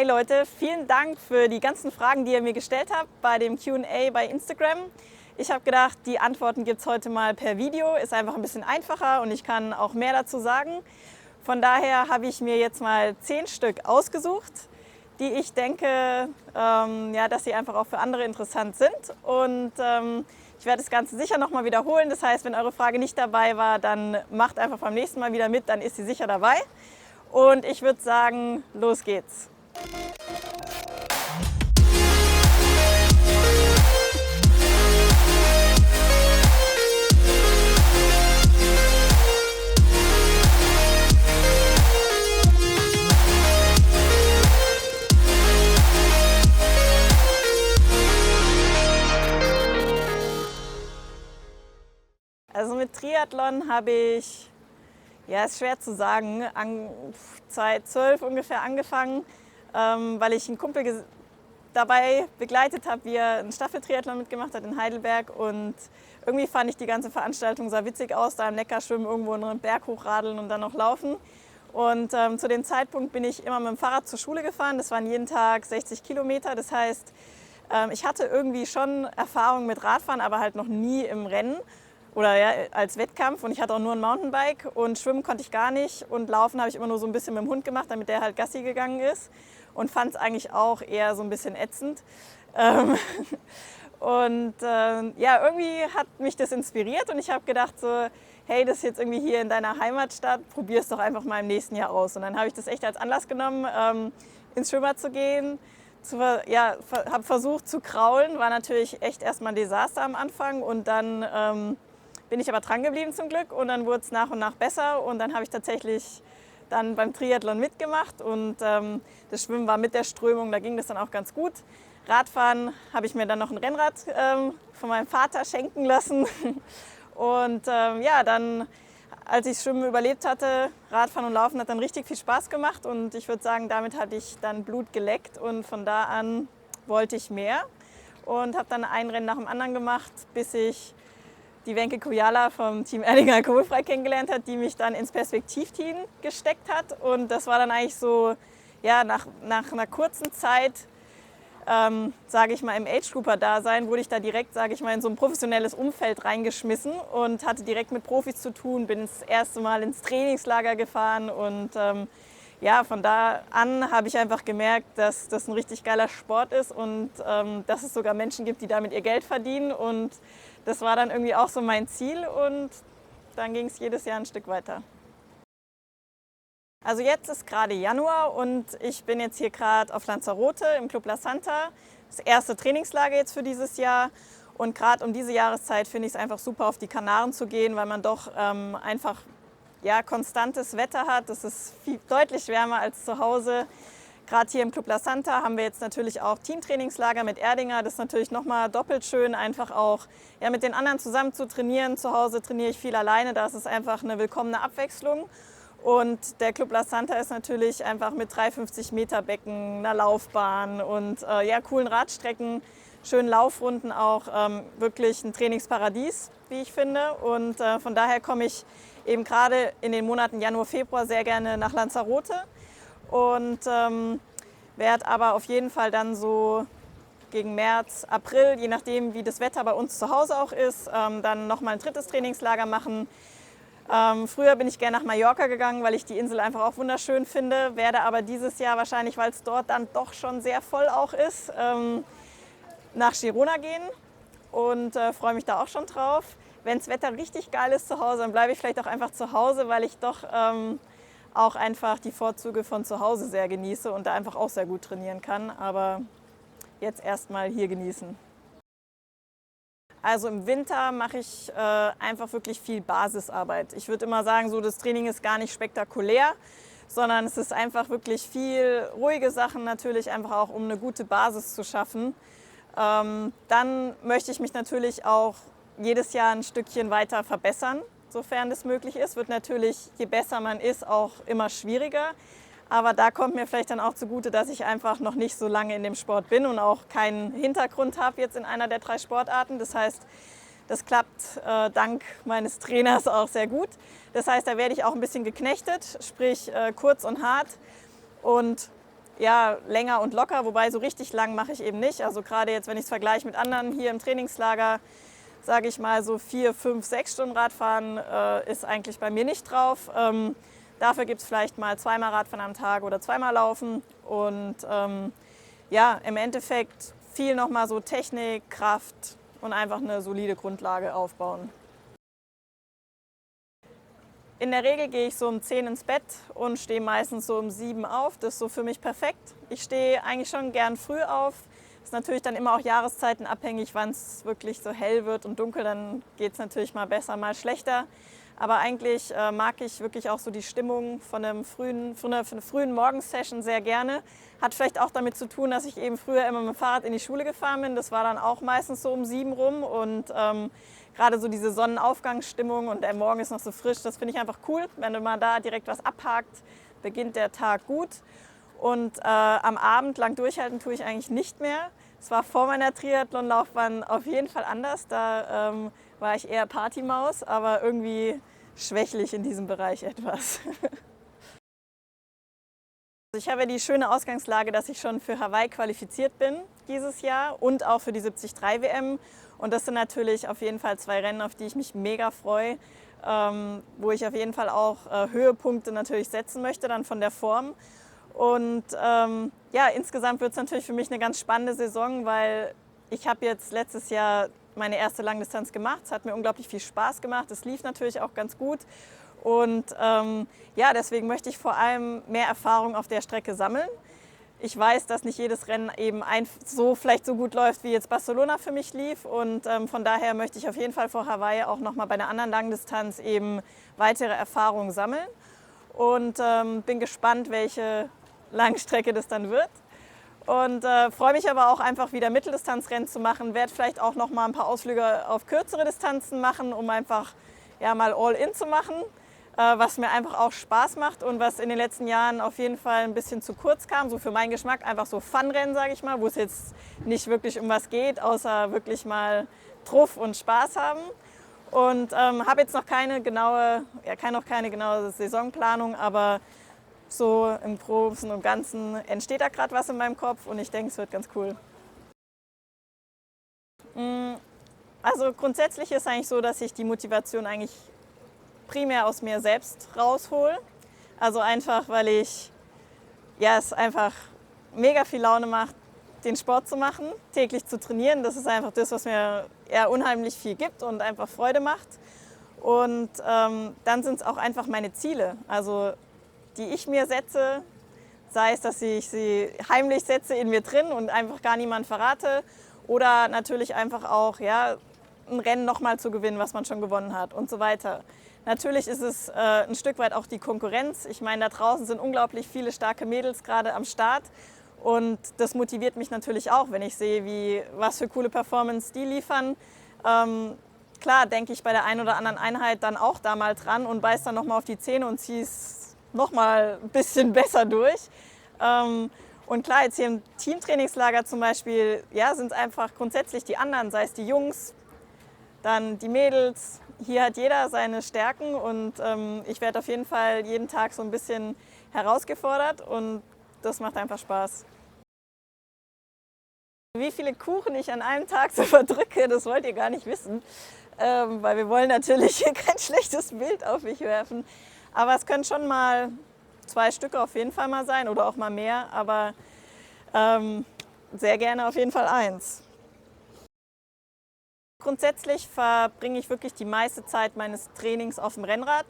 Hi Leute, vielen Dank für die ganzen Fragen, die ihr mir gestellt habt bei dem Q&A bei Instagram. Ich habe gedacht, die Antworten gibt es heute mal per Video, ist einfach ein bisschen einfacher und ich kann auch mehr dazu sagen. Von daher habe ich mir jetzt mal 10 Stück ausgesucht, die ich denke, dass sie einfach auch für andere interessant sind. Und ich werde das Ganze sicher nochmal wiederholen. Das heißt, wenn eure Frage nicht dabei war, dann macht einfach beim nächsten Mal wieder mit, dann ist sie sicher dabei. Und ich würde sagen, los geht's. Also mit Triathlon habe ich, ist schwer zu sagen, 2012 ungefähr angefangen, weil ich einen Kumpel dabei begleitet habe, wie er einen Staffeltriathlon mitgemacht hat in Heidelberg. Und irgendwie fand ich die ganze Veranstaltung sah witzig aus, da im Neckarschwimmen irgendwo einen Berg hochradeln und dann noch laufen. Und zu dem Zeitpunkt bin ich immer mit dem Fahrrad zur Schule gefahren. Das waren jeden Tag 60 Kilometer. Das heißt, ich hatte irgendwie schon Erfahrung mit Radfahren, aber halt noch nie im Rennen oder als Wettkampf. Und ich hatte auch nur ein Mountainbike und schwimmen konnte ich gar nicht. Und laufen habe ich immer nur so ein bisschen mit dem Hund gemacht, damit der halt Gassi gegangen ist. Und fand es eigentlich auch eher so ein bisschen ätzend. Irgendwie hat mich das inspiriert und ich habe gedacht so, hey, das ist jetzt irgendwie hier in deiner Heimatstadt, probier es doch einfach mal im nächsten Jahr aus. Und dann habe ich das echt als Anlass genommen, ins Schwimmbad zu gehen. Habe versucht zu kraulen, war natürlich echt erstmal ein Desaster am Anfang und dann bin ich aber dran geblieben zum Glück und dann wurde es nach und nach besser und dann habe ich tatsächlich dann beim Triathlon mitgemacht und das Schwimmen war mit der Strömung, da ging das dann auch ganz gut. Radfahren habe ich mir dann noch ein Rennrad von meinem Vater schenken lassen und dann, als ich Schwimmen überlebt hatte, Radfahren und Laufen hat dann richtig viel Spaß gemacht und ich würde sagen, damit hatte ich dann Blut geleckt und von da an wollte ich mehr und habe dann ein Rennen nach dem anderen gemacht, bis ich die Wenke Kujala vom Team Erdinger Alkoholfrei kennengelernt hat, die mich dann ins Perspektivteam gesteckt hat. Und das war dann eigentlich so, nach einer kurzen Zeit, sage ich mal, im Age-Grouper-Dasein, wurde ich da direkt, sage ich mal, in so ein professionelles Umfeld reingeschmissen und hatte direkt mit Profis zu tun, bin das erste Mal ins Trainingslager gefahren und von da an habe ich einfach gemerkt, dass das ein richtig geiler Sport ist und dass es sogar Menschen gibt, die damit ihr Geld verdienen und das war dann irgendwie auch so mein Ziel und dann ging es jedes Jahr ein Stück weiter. Also jetzt ist gerade Januar und ich bin jetzt hier gerade auf Lanzarote im Club La Santa. Das erste Trainingslager jetzt für dieses Jahr. Und gerade um diese Jahreszeit finde ich es einfach super, auf die Kanaren zu gehen, weil man doch einfach konstantes Wetter hat. Das ist deutlich wärmer als zu Hause. Gerade hier im Club La Santa haben wir jetzt natürlich auch Teamtrainingslager mit Erdinger. Das ist natürlich nochmal doppelt schön, einfach auch mit den anderen zusammen zu trainieren. Zu Hause trainiere ich viel alleine, da ist es einfach eine willkommene Abwechslung. Und der Club La Santa ist natürlich einfach mit 350 Meter Becken, einer Laufbahn und coolen Radstrecken, schönen Laufrunden auch wirklich ein Trainingsparadies, wie ich finde. Und von daher komme ich eben gerade in den Monaten Januar, Februar sehr gerne nach Lanzarote. Und werde aber auf jeden Fall dann so gegen März, April, je nachdem wie das Wetter bei uns zu Hause auch ist, dann nochmal ein drittes Trainingslager machen. Früher bin ich gerne nach Mallorca gegangen, weil ich die Insel einfach auch wunderschön finde, werde aber dieses Jahr wahrscheinlich, weil es dort dann doch schon sehr voll auch ist, nach Girona gehen und freue mich da auch schon drauf. Wenn das Wetter richtig geil ist zu Hause, dann bleibe ich vielleicht auch einfach zu Hause, weil ich doch auch einfach die Vorzüge von zu Hause sehr genieße und da einfach auch sehr gut trainieren kann. Aber jetzt erstmal hier genießen. Also im Winter mache ich einfach wirklich viel Basisarbeit. Ich würde immer sagen, so das Training ist gar nicht spektakulär, sondern es ist einfach wirklich viel ruhige Sachen natürlich, einfach auch um eine gute Basis zu schaffen. Dann möchte ich mich natürlich auch jedes Jahr ein Stückchen weiter verbessern. Sofern das möglich ist, wird natürlich, je besser man ist, auch immer schwieriger. Aber da kommt mir vielleicht dann auch zugute, dass ich einfach noch nicht so lange in dem Sport bin und auch keinen Hintergrund habe jetzt in einer der 3 Sportarten. Das heißt, das klappt dank meines Trainers auch sehr gut. Das heißt, da werde ich auch ein bisschen geknechtet, sprich kurz und hart. Und ja, länger und locker, wobei so richtig lang mache ich eben nicht. Also gerade jetzt, wenn ich es vergleiche mit anderen hier im Trainingslager, sage ich mal so 4, 5, 6 Stunden Radfahren ist eigentlich bei mir nicht drauf. Dafür gibt es vielleicht mal zweimal Radfahren am Tag oder zweimal Laufen und ja, im Endeffekt viel nochmal so Technik, Kraft und einfach eine solide Grundlage aufbauen. In der Regel gehe ich so um 10 ins Bett und stehe meistens so um 7 auf. Das ist so für mich perfekt. Ich stehe eigentlich schon gern früh auf. Ist natürlich dann immer auch jahreszeitenabhängig, wann es wirklich so hell wird und dunkel. Dann geht es natürlich mal besser, mal schlechter. Aber eigentlich mag ich wirklich auch so die Stimmung von einer frühen Morgensession sehr gerne. Hat vielleicht auch damit zu tun, dass ich eben früher immer mit dem Fahrrad in die Schule gefahren bin. Das war dann auch meistens so um 7 rum und gerade so diese Sonnenaufgangsstimmung und der Morgen ist noch so frisch, das finde ich einfach cool. Wenn man da direkt was abhakt, beginnt der Tag gut. Und am Abend lang durchhalten tue ich eigentlich nicht mehr. Es war vor meiner Triathlonlaufbahn auf jeden Fall anders. Da war ich eher Partymaus, aber irgendwie schwächlich in diesem Bereich etwas. Ich habe ja die schöne Ausgangslage, dass ich schon für Hawaii qualifiziert bin dieses Jahr und auch für die 73 WM. Und das sind natürlich auf jeden Fall 2 Rennen, auf die ich mich mega freue, wo ich auf jeden Fall auch Höhepunkte natürlich setzen möchte, dann von der Form. Und ja, insgesamt wird es natürlich für mich eine ganz spannende Saison, weil ich habe jetzt letztes Jahr meine erste Langdistanz gemacht. Es hat mir unglaublich viel Spaß gemacht. Es lief natürlich auch ganz gut. Und ja, deswegen möchte ich vor allem mehr Erfahrung auf der Strecke sammeln. Ich weiß, dass nicht jedes Rennen eben vielleicht so gut läuft, wie jetzt Barcelona für mich lief. Und von daher möchte ich auf jeden Fall vor Hawaii auch nochmal bei einer anderen Langdistanz eben weitere Erfahrungen sammeln. Und bin gespannt, welche Langstrecke das dann wird. Und freue mich aber auch einfach wieder Mitteldistanzrennen zu machen. Werde vielleicht auch noch mal ein paar Ausflüge auf kürzere Distanzen machen, um einfach ja, mal All-in zu machen, was mir einfach auch Spaß macht und was in den letzten Jahren auf jeden Fall ein bisschen zu kurz kam, so für meinen Geschmack, einfach so Fun-Rennen, sage ich mal, wo es jetzt nicht wirklich um was geht, außer wirklich mal Truff und Spaß haben. Und habe jetzt noch keine genaue Saisonplanung, aber so im Großen und Ganzen entsteht da gerade was in meinem Kopf und ich denke, es wird ganz cool. Also grundsätzlich ist eigentlich so, dass ich die Motivation eigentlich primär aus mir selbst raushole. Also einfach, weil es einfach mega viel Laune macht, den Sport zu machen, täglich zu trainieren. Das ist einfach das, was mir unheimlich viel gibt und einfach Freude macht. Und dann sind es auch einfach meine Ziele, also die ich mir setze, sei es, dass ich sie heimlich setze in mir drin und einfach gar niemand verrate oder natürlich einfach auch ein Rennen nochmal zu gewinnen, was man schon gewonnen hat und so weiter. Natürlich ist es ein Stück weit auch die Konkurrenz. Ich meine, da draußen sind unglaublich viele starke Mädels gerade am Start und das motiviert mich natürlich auch, wenn ich sehe, was für coole Performance die liefern. Klar denke ich bei der einen oder anderen Einheit dann auch da mal dran und beiß dann nochmal auf die Zähne und ziehe es nochmal ein bisschen besser durch. Und klar, jetzt hier im Teamtrainingslager zum Beispiel, sind es einfach grundsätzlich die anderen, sei es die Jungs, dann die Mädels. Hier hat jeder seine Stärken und ich werde auf jeden Fall jeden Tag so ein bisschen herausgefordert und das macht einfach Spaß. Wie viele Kuchen ich an einem Tag so verdrücke, das wollt ihr gar nicht wissen, weil wir wollen natürlich hier kein schlechtes Bild auf mich werfen. Aber es können schon mal 2 Stücke auf jeden Fall mal sein oder auch mal mehr, aber sehr gerne auf jeden Fall 1. Grundsätzlich verbringe ich wirklich die meiste Zeit meines Trainings auf dem Rennrad.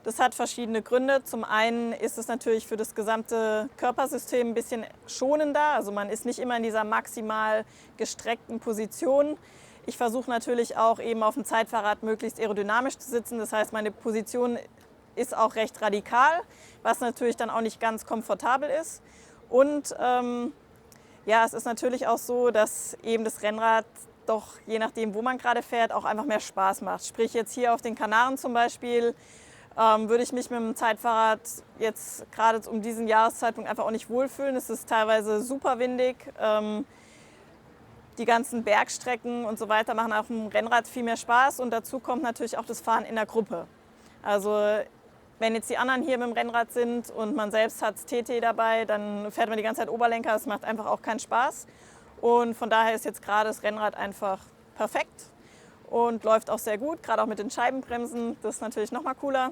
Das hat verschiedene Gründe. Zum einen ist es natürlich für das gesamte Körpersystem ein bisschen schonender. Also man ist nicht immer in dieser maximal gestreckten Position. Ich versuche natürlich auch eben auf dem Zeitfahrrad möglichst aerodynamisch zu sitzen. Das heißt, meine Position ist auch recht radikal, was natürlich dann auch nicht ganz komfortabel ist. Und es ist natürlich auch so, dass eben das Rennrad doch, je nachdem, wo man gerade fährt, auch einfach mehr Spaß macht. Sprich jetzt hier auf den Kanaren zum Beispiel, würde ich mich mit dem Zeitfahrrad jetzt gerade um diesen Jahreszeitpunkt einfach auch nicht wohlfühlen. Es ist teilweise super windig. Die ganzen Bergstrecken und so weiter machen auf dem Rennrad viel mehr Spaß und dazu kommt natürlich auch das Fahren in der Gruppe. Also wenn jetzt die anderen hier mit dem Rennrad sind und man selbst hat das TT dabei, dann fährt man die ganze Zeit Oberlenker. Das macht einfach auch keinen Spaß. Und von daher ist jetzt gerade das Rennrad einfach perfekt und läuft auch sehr gut, gerade auch mit den Scheibenbremsen. Das ist natürlich noch mal cooler.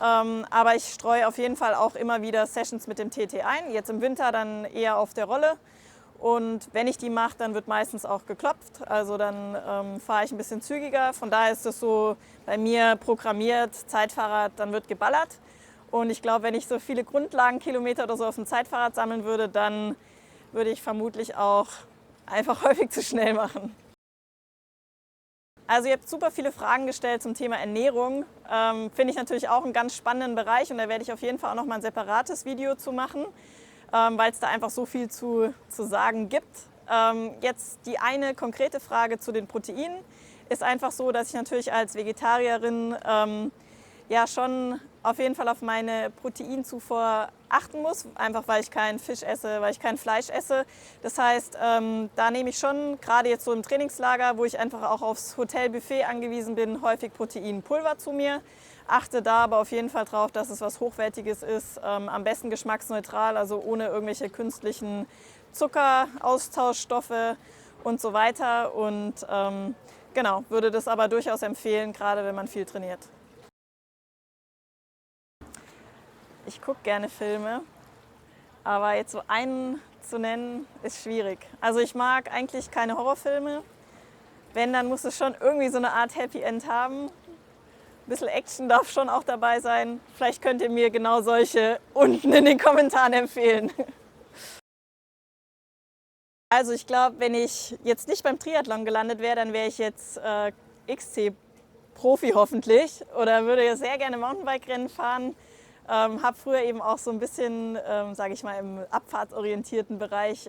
Aber ich streue auf jeden Fall auch immer wieder Sessions mit dem TT ein. Jetzt im Winter dann eher auf der Rolle. Und wenn ich die mache, dann wird meistens auch geklopft. Also dann fahre ich ein bisschen zügiger. Von daher ist das so bei mir programmiert, Zeitfahrrad, dann wird geballert. Und ich glaube, wenn ich so viele Grundlagenkilometer oder so auf dem Zeitfahrrad sammeln würde, dann würde ich vermutlich auch einfach häufig zu schnell machen. Also ihr habt super viele Fragen gestellt zum Thema Ernährung. Finde ich natürlich auch einen ganz spannenden Bereich und da werde ich auf jeden Fall auch noch mal ein separates Video zu machen, weil es da einfach so viel zu sagen gibt. Jetzt die eine konkrete Frage zu den Proteinen ist einfach so, dass ich natürlich als Vegetarierin ja schon auf jeden Fall auf meine Proteinzufuhr achten muss, einfach weil ich keinen Fisch esse, weil ich kein Fleisch esse. Das heißt, da nehme ich schon, gerade jetzt so im Trainingslager, wo ich einfach auch aufs Hotelbuffet angewiesen bin, häufig Proteinpulver zu mir. Achte da aber auf jeden Fall drauf, dass es was Hochwertiges ist, am besten geschmacksneutral, also ohne irgendwelche künstlichen Zuckeraustauschstoffe und so weiter. Und genau, würde das aber durchaus empfehlen, gerade wenn man viel trainiert. Ich gucke gerne Filme, aber jetzt so einen zu nennen, ist schwierig. Also ich mag eigentlich keine Horrorfilme. Wenn, dann muss es schon irgendwie so eine Art Happy End haben. Ein bisschen Action darf schon auch dabei sein. Vielleicht könnt ihr mir genau solche unten in den Kommentaren empfehlen. Also ich glaube, wenn ich jetzt nicht beim Triathlon gelandet wäre, dann wäre ich jetzt XC-Profi hoffentlich oder würde sehr gerne Mountainbike-Rennen fahren. Habe früher eben auch so ein bisschen, sage ich mal, im abfahrtsorientierten Bereich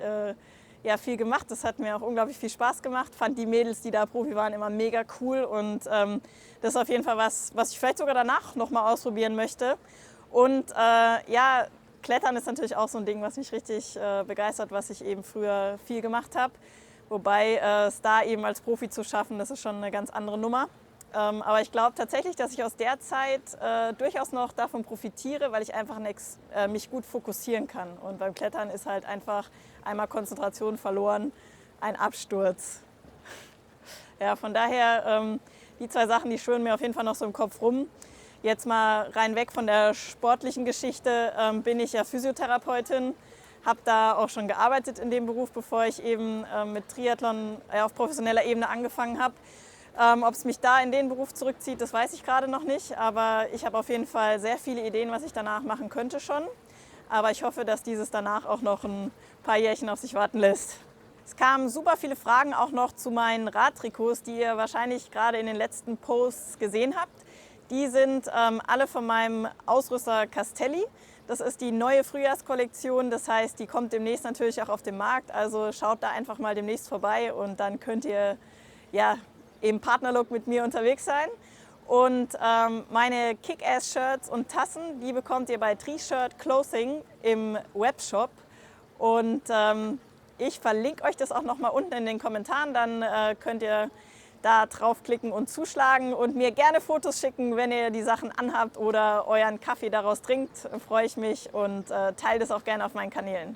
ja, viel gemacht. Das hat mir auch unglaublich viel Spaß gemacht. Fand die Mädels, die da Profi waren, immer mega cool. Und das ist auf jeden Fall was ich vielleicht sogar danach nochmal ausprobieren möchte. Und ja, Klettern ist natürlich auch so ein Ding, was mich richtig begeistert, was ich eben früher viel gemacht habe. Wobei es da eben als Profi zu schaffen, das ist schon eine ganz andere Nummer. Aber ich glaube tatsächlich, dass ich aus der Zeit durchaus noch davon profitiere, weil ich einfach mich gut fokussieren kann. Und beim Klettern ist halt einfach einmal Konzentration verloren, ein Absturz. Ja, von daher, die zwei Sachen, die schwirren mir auf jeden Fall noch so im Kopf rum. Jetzt mal rein weg von der sportlichen Geschichte, bin ich ja Physiotherapeutin, habe da auch schon gearbeitet in dem Beruf, bevor ich eben mit Triathlon auf professioneller Ebene angefangen habe. Ob es mich da in den Beruf zurückzieht, das weiß ich gerade noch nicht, aber ich habe auf jeden Fall sehr viele Ideen, was ich danach machen könnte schon. Aber ich hoffe, dass dieses danach auch noch ein paar Jährchen auf sich warten lässt. Es kamen super viele Fragen auch noch zu meinen Radtrikots, die ihr wahrscheinlich gerade in den letzten Posts gesehen habt. Die sind alle von meinem Ausrüster Castelli. Das ist die neue Frühjahrskollektion, das heißt, die kommt demnächst natürlich auch auf den Markt. Also schaut da einfach mal demnächst vorbei und dann könnt ihr ja, im Partnerlook mit mir unterwegs sein. Und meine Kick-Ass-Shirts und Tassen, die bekommt ihr bei T-Shirt Clothing im Webshop. Und ich verlinke euch das auch noch mal unten in den Kommentaren, dann könnt ihr da draufklicken und zuschlagen und mir gerne Fotos schicken, wenn ihr die Sachen anhabt oder euren Kaffee daraus trinkt. Freue ich mich und teile das auch gerne auf meinen Kanälen.